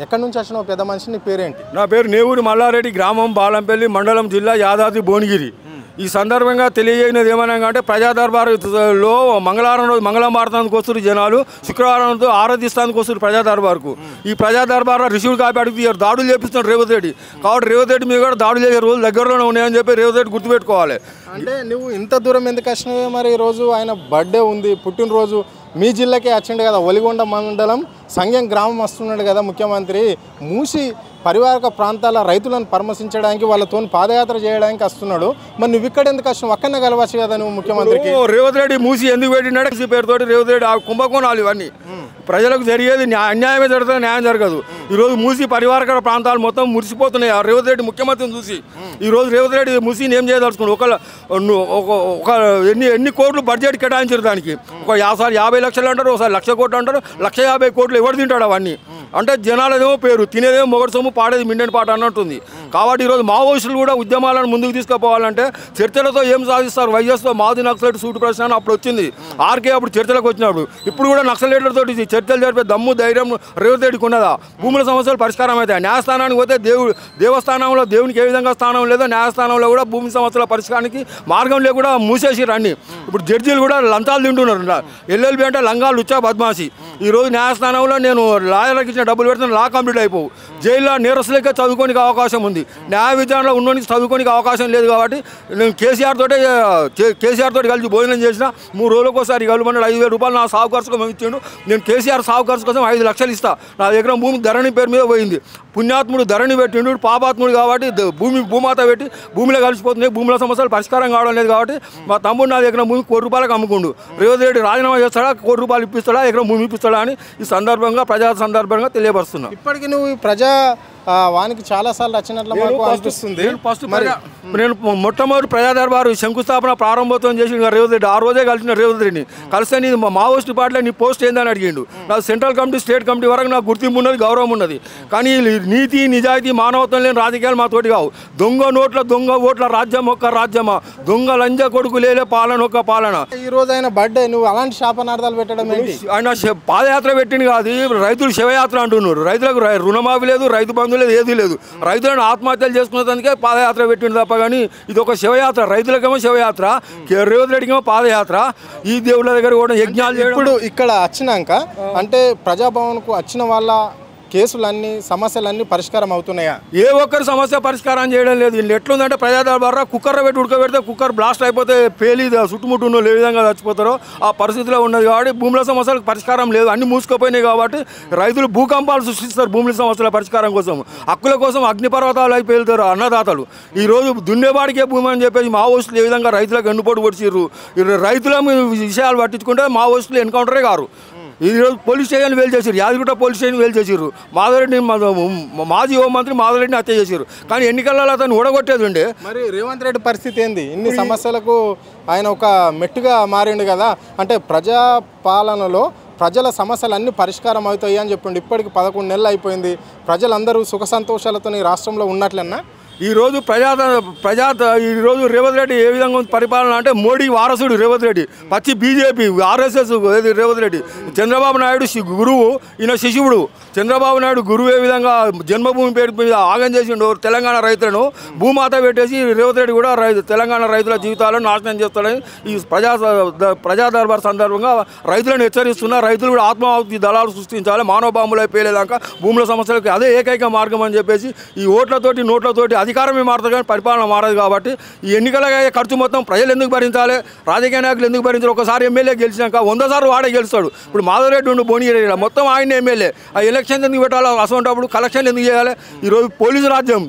ఎక్కడి నుంచి వచ్చినావు పెద్ద మనిషి, నీ పేరేంటి? నా పేరు నేవూరి మల్లారెడ్డి, గ్రామం బాలంపల్లి, మండలం, జిల్లా యాదాద్రి భువనగిరి. ఈ సందర్భంగా తెలియజేయనది ఏమనగా అంటే ప్రజా దర్బారులో మంగళవారం రోజు మంగళం భారతానికి వస్తున్నారు జనాలు, శుక్రవారంతో ఆరాధిస్తానికి వస్తున్నారు ప్రజా దర్బార్కు. ఈ ప్రజా దర్బార్ రిసీవ్ కాపీ అడుగుతారు, దాడులు చేపిస్తున్నారు రేవంత్ రెడ్డి. కాబట్టి రేవంత్ రెడ్డి మీద కూడా దాడులు చేసే రోజులు దగ్గరలోనే ఉన్నాయని చెప్పి రేవంత్ రెడ్డి గుర్తుపెట్టుకోవాలి. అంటే నువ్వు ఇంత దూరం ఎందుకు వచ్చినావు? మరి ఈరోజు ఆయన బర్త్డే ఉంది, పుట్టినరోజు, మీ జిల్లాకే వచ్చిండు కదా, ఒలిగొండ మండలం సంగం గ్రామం వస్తున్నాడు కదా ముఖ్యమంత్రి. మూసి పరివారక ప్రాంతాల రైతులను పరామర్శించడానికి, వాళ్ళతో పాదయాత్ర చేయడానికి వస్తున్నాడు. మరి నువ్వు ఇక్కడ ఎందుకు వచ్చినావు? అక్కడనే కలవచ్చు కదా నువ్వు ముఖ్యమంత్రికి. రేవంత్ రెడ్డి మూసి ఎందుకు పెట్టినాడు పేరుతోటి రేవంత్ రెడ్డి ఆ కుంభకోణాలు ఇవన్నీ ప్రజలకు జరిగేది అన్యాయమే జరుగుతుంది, న్యాయం జరగదు. ఈరోజు మూసి పరివారక ప్రాంతాలు మొత్తం మురిసిపోతున్నాయి రేవంత్ రెడ్డి ముఖ్యమంత్రిని చూసి. ఈరోజు రేవంత్ రెడ్డి మూసిని ఏం చేయదలుచుకున్నాడు? ఒక ఎన్ని కోట్లు బడ్జెట్ కేటాయించారు దానికి. ఒక 50 లక్షలు అంటారు, ఒకసారి 1,00,000 కోట్లు అంటారు, 1,50,000 కోట్లు ఎవరు తింటాడు అవన్నీ? అంటే జనాలదేమో పేరు, తినేదేమో మొగడు సొమ్ము, పాడేది మిండెని పాట అన్నట్టుంది. కాబట్టి ఈరోజు మావోయిస్టులు కూడా ఉద్యమాలను ముందుకు తీసుకుపోవాలంటే చర్చలతో ఏం సాధిస్తారు? వైఎస్తో మాది నక్సలైట్ సూటు ప్రశ్న అప్పుడు వచ్చింది, ఆర్కే అప్పుడు చర్చలకు వచ్చినప్పుడు. ఇప్పుడు కూడా నక్సలైట్లతో చర్చలు జరిపే దమ్ము ధైర్యం రేవంత్ రెడ్డికి ఉన్నదా? భూముల సమస్యలు పరిష్కారం అవుతాయి. న్యాయస్థానానికి పోతే దేవస్థానంలో దేవునికి ఏ విధంగా స్థానం లేదో న్యాయస్థానంలో కూడా భూమి సమస్యల పరిష్కారానికి మార్గం లేకుండా మూసేసిరు అన్ని. ఇప్పుడు జడ్జీలు కూడా లంచాలు తింటున్నారు. ఎల్ఎల్బి అంటే లంగాలు లుచ్చా బద్మాసి. ఈరోజు న్యాయస్థానంలో నేను లాయర్లకు ఇచ్చిన డబ్బులు పెడితే లా కంప్లీట్ అయిపోవు. జైల్లో నేరస్తులకే చదువుకోనికి అవకాశం ఉంది, న్యాయ విధానంలో ఉన్నోనికి చదువుకోనికి అవకాశం లేదు. కాబట్టి నేను కేసీఆర్ తోటి కలిసి భోజనం చేసిన 3 రోజులకు ఒకసారి కలుమన్నాడు. 5,000 రూపాయలు నా సాగు ఖర్చు కోసం ఇచ్చిండు. నేను కేసీఆర్ సాగు ఖర్చు కోసం 5 లక్షలు ఇస్తా. నా దగ్గర భూమి ధరణి పేరు మీద పోయింది. పుణ్యాత్ముడు ధరణి పెట్టిండు, పాపాత్ముడు కాబట్టి భూమాత పెట్టి భూమిలో కలిసిపోతుంది. భూముల సమస్యలు పరిష్కారం కావడం లేదు. కాబట్టి మా తమ్ముడు నా దగ్గర భూమి 1 కోటి రూపాయలకు అమ్ముకుండు. రేవంత్ రెడ్డి రాజీనామా చేస్తాడా, 1 కోటి రూపాయలు ఇప్పిస్తాడా, ఎకరం భూమి ఇప్పిస్తాడా అని ఈ సందర్భంగా ప్రజా సందర్భంగా తెలియపరుస్తున్నా. ఇప్పటికీ నువ్వు ప్రజా వానికి చాలాసార్లు వచ్చినట్లు మాకు అనిపిస్తుంది. నేను మొట్టమొదటి ప్రజా దర్బారు శంకుస్థాపన ప్రారంభోత్సవం చేసి రేవంత్ రెడ్డి ఆ రోజే కలిసిన రేవంత్ రెడ్డిని కలిస్తే నీ మావోయిస్ట్ పార్టీలో నీ పోస్ట్ ఏందని అడిగిండు. నాకు సెంట్రల్ కమిటీ, స్టేట్ కమిటీ వరకు నాకు గుర్తింపు ఉన్నది, గౌరవం ఉన్నది. కానీ నీతి, నిజాయితీ, మానవత్వం లేని రాజకీయాలు మా తోటి కావు. దొంగ నోట్ల, దొంగ ఓట్ల రాజ్యం ఒక్క రాజ్యమా, దొంగ లంజ కొడుకు లేలే పాలన ఒక్క పాలన. ఈ రోజు ఆయన బర్త్డే, నువ్వు అలాంటి శాపనార్థాలు పెట్టడం ఏంటి? ఆయన పాదయాత్ర పెట్టింది కాదు, రైతులు శివయాత్ర అంటున్నారు. రైతులకు రుణమాఫీ లేదు, రైతు బంధు లేదు, ఏది లేదు. రైతులను ఆత్మహత్యలు చేసుకునేదానికే పాదయాత్ర పెట్టింది తప్ప కానీ ఇది ఒక శివయాత్ర. రైతులకేమో శివయాత్ర, రేవంత్ రెడ్డికేమో పాదయాత్ర. ఈ దేవుళ్ళ దగ్గర కూడా యజ్ఞాలు చేయడం. ఇప్పుడు ఇక్కడ వచ్చినాక అంటే ప్రజాభవన్కు వచ్చిన వాళ్ళ కేసులన్నీ, సమస్యలన్నీ పరిష్కారం అవుతున్నాయా? ఏ ఒక్కరి సమస్య పరిష్కారం చేయడం లేదు. వీళ్ళు ఎట్లుందంటే ప్రజా దర్బార్లో కుక్కర్లో పెట్టి ఉడకబెడితే కుక్కర్ బ్లాస్ట్ అయిపోతే పేలి చుట్టుముట్టు ఉన్న ఏ విధంగా చచ్చిపోతారో ఆ పరిస్థితిలో ఉన్నది. కాబట్టి భూముల సమస్యలకు పరిష్కారం లేదు, అన్ని మూసుకుపోయినాయి. కాబట్టి రైతులు భూకంపాలు సృష్టిస్తారు భూముల సమస్యల పరిష్కారం కోసం, హక్కుల కోసం అగ్నిపర్వతాలు అయిపోయి వెళ్తారు అన్నదాతలు. ఈరోజు దున్నేవాడికే భూమి అని చెప్పేసి మావోయిస్టులు ఏ విధంగా రైతులకు ఎన్నుపోటు పొడిచిర్రు. రైతుల విషయాలు పట్టించుకుంటే మావోయిస్టులు ఎన్కౌంటరే కారు. ఈరోజు పోలీస్ స్టేషన్ వేలు చేసారు, యాదగిరిగుట్ట పోలీస్ స్టేషన్ వేలు చేసారు. మాధవరెడ్డి మాజీ హోంమంత్రి మాధవరెడ్డిని హత్య చేశారు. కానీ ఎన్నికలలో అతను ఓడగొట్టేది ఉండే. మరి రేవంత్ రెడ్డి పరిస్థితి ఏంది? ఇన్ని సమస్యలకు ఆయన ఒక మెట్టుగా మారిండు కదా. అంటే ప్రజాపాలనలో ప్రజల సమస్యలు అన్నీ పరిష్కారం అవుతాయి అని చెప్పండి. ఇప్పటికి 11 నెలలు అయిపోయింది. ప్రజలందరూ సుఖ సంతోషాలతో ఈ రాష్ట్రంలో ఉన్నట్లన్నా ఈరోజు ఈరోజు రేవంత్ రెడ్డి ఏ విధంగా పరిపాలన అంటే మోడీ వారసుడు రేవంత్ రెడ్డి, పచ్చి బీజేపీ ఆర్ఎస్ఎస్ రేవంత్ రెడ్డి. చంద్రబాబు నాయుడు గురువు, ఈయన శిశువుడు. చంద్రబాబు నాయుడు గురువు ఏ విధంగా జన్మభూమి పేరు మీద ఆగం చేసిండు తెలంగాణ రైతులను, భూమాత పెట్టేసి రేవంత్ రెడ్డి కూడా తెలంగాణ రైతుల జీవితాలను నాశనం చేస్తాడని ఈ ప్రజా దర్బార్ సందర్భంగా రైతులను హెచ్చరిస్తున్నా. రైతులు కూడా ఆత్మాహుతి దళాలు సృష్టించాలి, మానవ బాంబులు అయిపోయేదాకా భూముల సమస్యలకు అదే ఏకైక మార్గం అని చెప్పేసి ఈ ఓట్లతోటి నోట్లతోటి అధికారమే మారుతుంది కానీ పరిపాలన మారదు. కాబట్టి ఈ ఎన్నికల ఖర్చు మొత్తం ప్రజలు ఎందుకు భరించాలి, రాజకీయ నాయకులు ఎందుకు భరించాలి? ఒకసారి ఎమ్మెల్యే గెలిచినాక 100 సార్లు వాడే గెలుస్తాడు. ఇప్పుడు మాధవరెడ్డి ఉండి భువనగిరి మొత్తం ఆయన ఎమ్మెల్యే. ఆ ఎలక్షన్ ఎందుకు పెట్టాలి? అసలు కలెక్షన్ ఎందుకు చేయాలి? ఈరోజు పోలీసు రాజ్యం,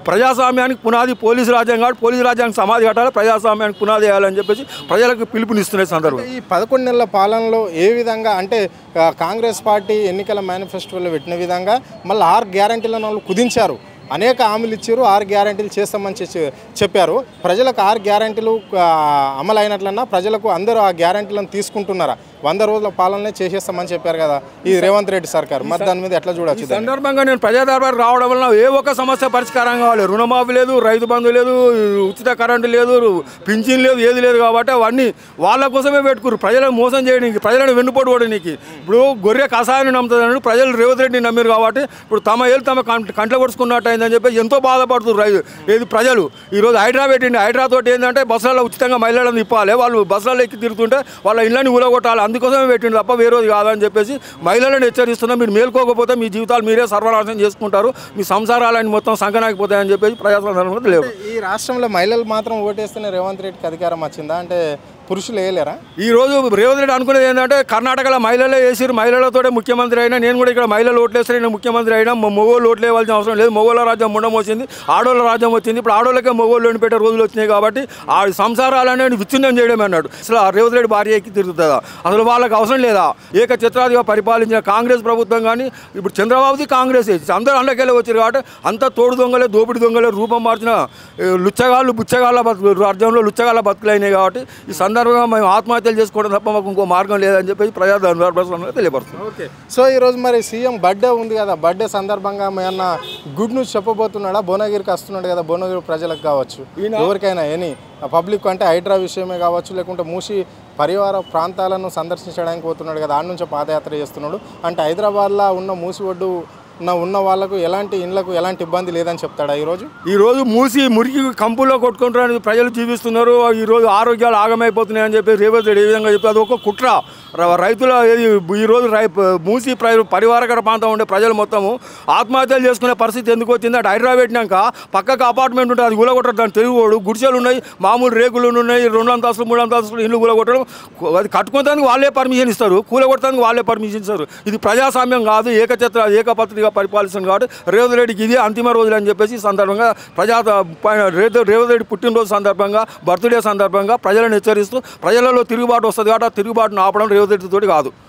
ప్రజాస్వామ్యానికి పునాది పోలీసు రాజ్యం. కాబట్టి పోలీసు రాజ్యానికి సమాధి కట్టాలి, ప్రజాస్వామ్యానికి పునాది వేయాలని చెప్పేసి ప్రజలకు పిలుపునిస్తున్న సందర్భం. ఈ 11 నెలల పాలనలో ఏ విధంగా అంటే కాంగ్రెస్ పార్టీ ఎన్నికల మేనిఫెస్టోలో పెట్టిన విధంగా మళ్ళీ 6 గ్యారంటీలను వాళ్ళు కుదించారు. అనేక హామీలు ఇచ్చారు, 6 గ్యారంటీలు చేస్తామని చెప్పారు. ప్రజలకు 6 గ్యారంటీలు అమలు అయినట్లన్నా ప్రజలకు అందరూ ఆ గ్యారంటీలను తీసుకుంటున్నారా? 100 రోజుల పాలనే చేసేస్తామని చెప్పారు కదా ఈ రేవంత్ రెడ్డి సర్కార్. మరి దాని మీద ఎట్లా చూడొచ్చు? ఈ సందర్భంగా నేను ప్రజా దర్బార్ రావడం వల్ల ఏ ఒక్క సమస్య పరిష్కారం కావాలి. రుణమాఫీ లేదు, రైతు బంధు లేదు, ఉచిత కరెంటు లేదు, పింఛన్ లేదు, ఏది లేదు. కాబట్టి అవన్నీ వాళ్ళ కోసమే పెట్టుకున్నారు, ప్రజలను మోసం చేయడానికి, ప్రజలను వెన్నుపోటు పడడానికి. ఇప్పుడు గొర్రె కషాయాన్ని నమ్ముతుందని ప్రజలు రేవంత్ రెడ్డిని నమ్మారు కాబట్టి ఇప్పుడు తమ ఏళ్ళు తమ కంట్లో పడుచుకున్నట్టు అయిందని చెప్పి ఎంతో బాధపడుతున్నారు ఏది ప్రజలు. ఈరోజు హైడ్రా పెట్టిండి, హైడ్రా తోటి ఏంటంటే బస్సులలో ఉచితంగా మహిళలను తిప్పాలి, వాళ్ళు బస్సులలో ఎక్కి తిరుగుతుంటే వాళ్ళ ఇళ్ళని ఊలగొట్టాలి, అందుకోసమే పెట్టిండు తప్ప వేరేది కాదని చెప్పేసి మహిళలను హెచ్చరిస్తున్నా. మీరు మేల్కోకపోతే మీ జీవితాలు మీరే సర్వనాశనం చేసుకుంటారు, మీ సంసారాలని మొత్తం సంకనాకపోతాయని చెప్పేసి ప్రజాస్వామ్యం లేవు. ఈ రాష్ట్రంలో మహిళలు మాత్రం ఓటేస్తేనే రేవంత్ రెడ్డికి అధికారం వచ్చిందా అంటే పురుషులు వేయలేరా? ఈ రోజు రేవంత్ రెడ్డి అనుకునేది ఏంటంటే కర్ణాటకలో మహిళలే వేసిరు, మహిళలతోటే ముఖ్యమంత్రి అయినా, నేను కూడా ఇక్కడ మహిళలు ఓట్లేస్తే నేను ముఖ్యమంత్రి అయినా, మొగోళ్ళు ఓట్లు వేయాల్సిన అవసరం లేదు, మొగోళ్ళ రాజ్యం ముండమోసింది, ఆడోళ్ళ రాజ్యం వచ్చింది, ఇప్పుడు ఆడోళ్ళకే మొగోళ్ళు పెట్టే రోజులు వచ్చినాయి కాబట్టి ఆ సంసారాలనే విచ్ఛిన్నం చేయడం అన్నాడు. అసలు రేవంత్ రెడ్డి భార్య ఎక్కి తిరుగుతుందా? అసలు వాళ్ళకి అవసరం లేదా? ఏకఛత్రాదిగా పరిపాలించిన కాంగ్రెస్ ప్రభుత్వం కానీ ఇప్పుడు చంద్రబాబుది కాంగ్రెస్ అందరూ అండకెళ్ళి వచ్చారు కాబట్టి అంతా తోడు దొంగలే, దోపిడి దొంగలే, రూపం మార్చిన లుచ్చగాళ్ళు బుచ్చగాళ్ళ రాజ్యంలో లుచ్చగాళ్ళ బతుకులైనాయి. కాబట్టి ఈ సందర్భంగా మేము ఆత్మహత్యలు చేసుకోవడం తప్ప మాకు ఇంకో మార్గం లేదని చెప్పేసి ప్రజా దర్బార్లో తెలియపరుస్తుంది. ఓకే, సో ఈరోజు మరి సీఎం బర్త్డే ఉంది కదా, బర్త్డే సందర్భంగా ఏమన్నా గుడ్ న్యూస్ చెప్పబోతున్నాడా? భువనగిరికి వస్తున్నాడు కదా, భువనగిరి ప్రజలకు కావచ్చు, ఎవరికైనా ఎనీ పబ్లిక్ అంటే హైడ్రా విషయమే కావచ్చు, లేకుంటే మూసి పరివార ప్రాంతాలను సందర్శించడానికి పోతున్నాడు కదా, ఆడ నుంచి పాదయాత్ర చేస్తున్నాడు అంటే హైదరాబాద్లో ఉన్న మూసి ఒడ్డు ఉన్న వాళ్ళకు ఎలాంటి ఇళ్లకు ఎలాంటి ఇబ్బంది లేదని చెప్తాడా? ఈరోజు మూసి మురికి కంపుల్లో కొట్టుకుంటారని ప్రజలు జీవిస్తున్నారు. ఈరోజు ఆరోగ్యాలు ఆగమైపోతున్నాయని చెప్పి రేవంత్ రెడ్డి ఏ విధంగా చెప్తే అది ఒక కుట్ర. రైతుల ఈరోజు మూసి పరివారకర ప్రాంతం ఉండే ప్రజలు మొత్తము ఆత్మహత్యలు చేసుకునే పరిస్థితి ఎందుకు వచ్చింది అంటే హైడ్రా పెట్టినాక పక్కకు అపార్ట్మెంట్ ఉంటుంది, అది కూలగొట్టడం దాని తిరుగుబోడు, గుడిసెలు ఉన్నాయి, మామూలు రేకులు ఉన్నాయి, 2 అంతస్తులు 3 అంతస్తులు ఇల్లు కూలగొట్టడం, అది కట్టుకోవడానికి వాళ్ళే పర్మిషన్ ఇస్తారు, కూలగొట్టడానికి వాళ్ళే పర్మిషన్ ఇస్తారు. ఇది ప్రజాస్వామ్యం కాదు, ఏకపత్రిక పరిపాలిస్తుంది. కాబట్టి రేవంత్ రెడ్డికి ఇది అంతిమ రోజులు అని చెప్పేసి ఈ సందర్భంగా రేవంత్ రెడ్డి పుట్టినరోజు సందర్భంగా, బర్త్డే సందర్భంగా ప్రజలను హెచ్చరిస్తూ ప్రజలలో తిరుగుబాటు వస్తుంది కాబట్టి ఆ తిరుగుబాటును ఆపడం రేవంత్ రెడ్డి తోటి కాదు.